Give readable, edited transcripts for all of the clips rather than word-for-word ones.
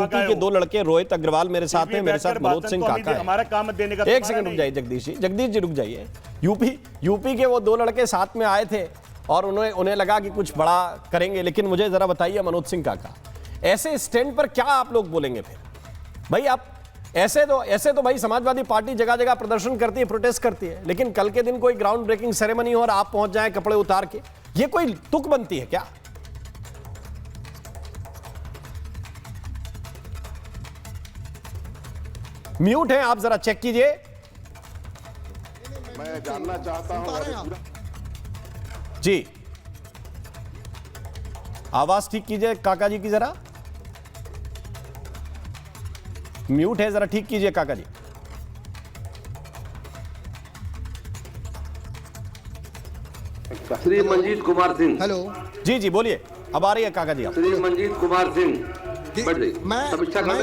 UP के दो लड़के, रोहित अग्रवाल मेरे साथ हैं, मेरे साथ मनोज सिंह काका है। हमारा काम देने का। एक सेकंड रुक जाइए जगदीश जी रुक जाइए। यूपी के वो दो लड़के साथ में आए थे और उन्हें लगा कि कुछ बड़ा करेंगे, लेकिन मुझे जरा बताइए मनोज सिंह काका, ऐसे स्टैंड पर क्या आप लोग बोलेंगे फिर? भाई आप ऐसे तो भाई समाजवादी पार्टी जगह जगह प्रदर्शन करती है, प्रोटेस्ट करती है, लेकिन कल के दिन कोई ग्राउंड ब्रेकिंग सेरेमनी हो और आप पहुंच जाएं कपड़े उतार के, ये कोई तुक बनती है क्या? म्यूट है आप, जरा चेक कीजिए। मैं जानना चाहता हूं जी, आवाज ठीक कीजिए काका जी की, जरा म्यूट है, जरा ठीक कीजिए काका जी। श्री मंजीत कुमार सिंह। हेलो जी बोलिए, अब आ रही है काका जी आप। श्री मंजीत कुमार सिंह। मैं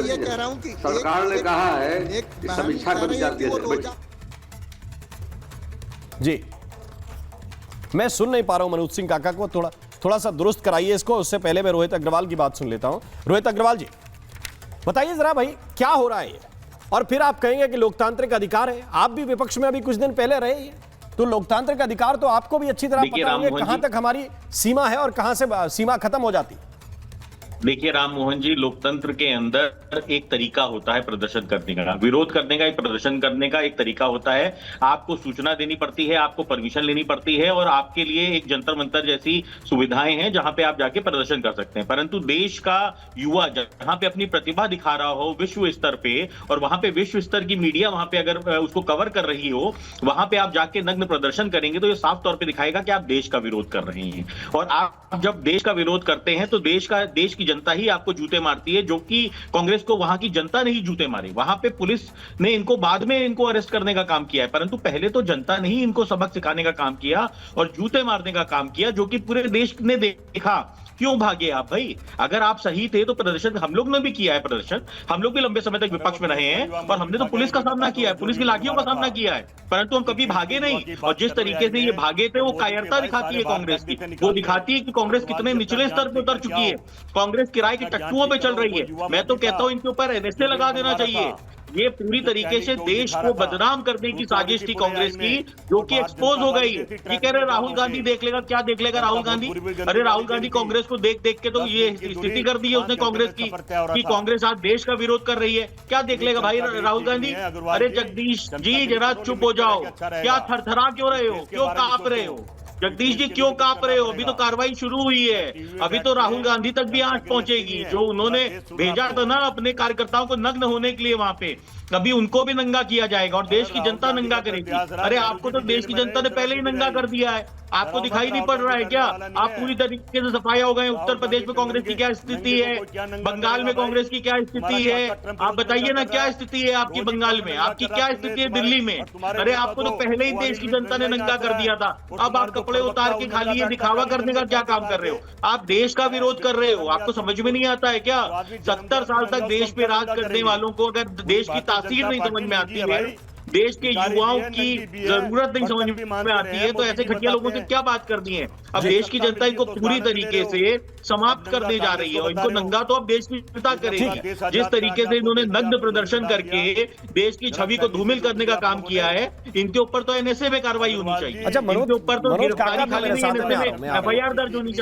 ये कह रहा हूं कि सरकार ने कहा है कि समीक्षा का विचार किया जाए। जी, मैं सुन नहीं पा रहा हूं मनोज सिंह काका को, थोड़ा सा दुरुस्त कराइए इसको। उससे पहले मैं रोहित अग्रवाल की बात सुन लेता हूं। रोहित अग्रवाल जी बताइए जरा भाई, क्या हो रहा है ये? और फिर आप कहेंगे कि लोकतांत्रिक अधिकार है, आप भी विपक्ष में अभी कुछ दिन पहले रहे हैं, तो लोकतांत्रिक अधिकार तो आपको भी अच्छी तरह पता होंगे कहां तक हमारी सीमा है और कहां से सीमा खत्म हो जाती है। देखिए राम मोहन जी, लोकतंत्र के अंदर एक तरीका होता है प्रदर्शन करने का, विरोध करने का, एक प्रदर्शन करने का एक तरीका होता है। आपको सूचना देनी पड़ती है, आपको परमिशन लेनी पड़ती है, और आपके लिए एक जंतर मंतर जैसी सुविधाएं हैं जहां पे आप जाके प्रदर्शन कर सकते हैं। परंतु देश का युवा जहां पे अपनी प्रतिभा दिखा रहा हो विश्व स्तर पे, और वहां पे विश्व स्तर की मीडिया वहां पे अगर उसको कवर कर रही हो, वहां पे आप जाके नग्न प्रदर्शन करेंगे तो ये साफ तौर पर दिखाएगा कि आप देश का विरोध कर रहे हैं। और आप जब देश का विरोध करते हैं तो देश की जनता ही आपको जूते मारती है, जो कि कांग्रेस को वहां की जनता ने ही जूते मारे। वहां पे पुलिस ने इनको बाद में इनको अरेस्ट करने का काम किया है, परंतु पहले तो जनता ने ही इनको सबक सिखाने का काम किया और जूते मारने का काम किया, जो कि पूरे देश ने देखा। क्यों भागे आप भाई? अगर आप सही थे तो प्रदर्शन हम लोग ने भी किया है, प्रदर्शन हम लोग भी लंबे समय तक विपक्ष में रहे हैं और हमने तो पुलिस का सामना किया है, पुलिस की लाठियों का सामना किया है, परंतु हम कभी भागे नहीं। और जिस तरीके से ये भागे थे वो कायरता दिखाती है कांग्रेस की, वो दिखाती है कि कांग्रेस कितने निचले स्तर पर उतर चुकी है। कांग्रेस किराए के टट्टुओं पे चल रही है। मैं तो कहता हूं इनके ऊपर एनएसए लगा देना चाहिए। ये पूरी तरीके से देश को बदनाम करने की साजिश थी कांग्रेस की, जो कि एक्सपोज हो गई। ये कह रहे राहुल गांधी देख लेगा, क्या देख लेगा राहुल गांधी? अरे राहुल गांधी कांग्रेस को देख देख के तो ये स्थिति कर दी है उसने कांग्रेस की कि कांग्रेस आज देश का विरोध कर रही है। क्या देख लेगा भाई राहुल गांधी? अरे जगदीश जी जरा चुप हो जाओ, क्या थरथरा क्यों रहे हो, क्यों कांप रहे हो? जगदीश जी क्यों कांप रहे हो? अभी तो कार्रवाई शुरू हुई है, अभी तो राहुल गांधी तक भी आंच पहुंचेगी। जो उन्होंने भेजा था ना अपने कार्यकर्ताओं को नग्न होने के लिए वहां पे, कभी उनको भी नंगा किया जाएगा और देश की जनता नंगा करेगी। अरे आपको तो देश की जनता ने पहले ही नंगा कर दिया है, आपको दिखाई नहीं पड़ रहा है क्या? आप पूरी तरीके से सफाया हो गए। उत्तर प्रदेश में कांग्रेस की क्या स्थिति है, बंगाल में कांग्रेस की क्या स्थिति है, आप बताइए ना क्या स्थिति है आपकी बंगाल में, आपकी क्या स्थिति है दिल्ली में? अरे आपको तो पहले ही देश की जनता ने नंगा कर दिया था, अब आप कपड़े उतार के खाली ये दिखावा करने का क्या काम कर रहे हो? आप देश का विरोध कर रहे हो, आपको समझ में नहीं आता है क्या? 70 साल तक देश पे राज करने वालों को अगर देश की तासीर नहीं समझ में आती है, देश के युवाओं की जरूरत नहीं समझ में आती है, तो ऐसे घटिया लोगों से क्या बात करनी है? अब देश की जनता इनको पूरी तरीके से समाप्त करने जा रही है और इनको नंगा तो अब देश की जनता करेगी। जिस तरीके से इन्होंने नग्न प्रदर्शन करके देश की छवि को धूमिल करने का काम किया है, इनके ऊपर तो एनएसए में कार्रवाई होनी चाहिए। अच्छा, इनके ऊपर तो गिरफ्तारी खाली नहीं, एनएसए में एफआईआर दर्ज होनी चाहिए।